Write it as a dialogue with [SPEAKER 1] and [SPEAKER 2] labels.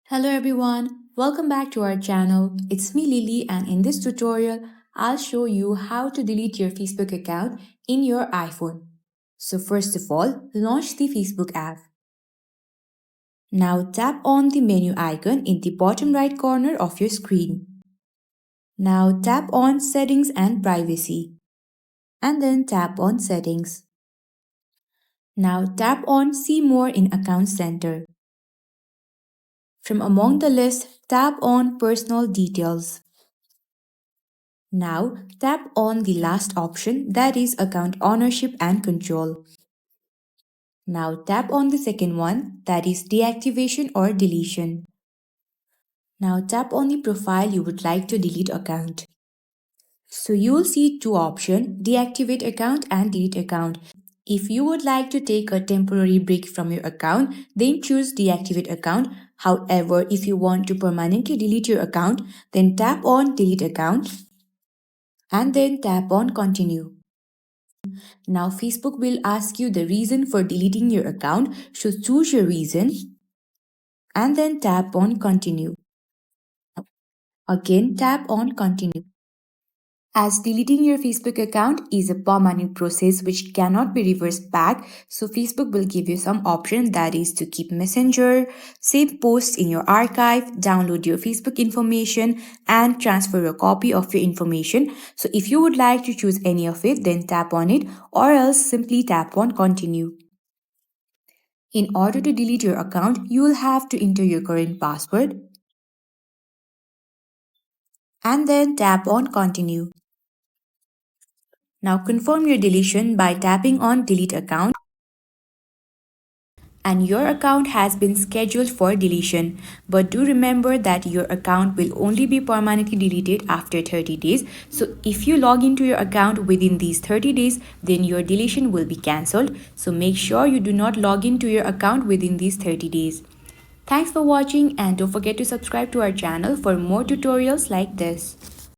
[SPEAKER 1] Hello everyone, welcome back to our channel. It's me Lily, and in this tutorial I'll show you how to delete your Facebook account in your iPhone. So first of all, launch the Facebook app. Now tap on the menu icon in the bottom right corner of your screen. Now tap on Settings and Privacy and then tap on Settings. Now tap on See More in Account Center. From among the list, tap on Personal Details. Now tap on the last option, that is Account Ownership and Control. Now tap on the second one, that is Deactivation or Deletion. Now tap on the profile you would like to delete account. So you will see two options, Deactivate Account and Delete Account. If you would like to take a temporary break from your account, then choose Deactivate Account. However, if you want to permanently delete your account, then tap on Delete Account and then tap on Continue. Now Facebook will ask you the reason for deleting your account, so choose your reason and then tap on Continue. Again tap on Continue. As deleting your Facebook account is a permanent process which cannot be reversed back, so Facebook will give you some options, that is to keep Messenger, save posts in your archive, download your Facebook information and transfer a copy of your information. So if you would like to choose any of it, then tap on it, or else simply tap on Continue. In order to delete your account, you will have to enter your current password and then tap on Continue. Now confirm your deletion by tapping on Delete Account, and your account has been scheduled for deletion. But do remember that your account will only be permanently deleted after 30 days. So if you log into your account within these 30 days, then your deletion will be cancelled. So make sure you do not log into your account within these 30 days. Thanks for watching, and don't forget to subscribe to our channel for more tutorials like this.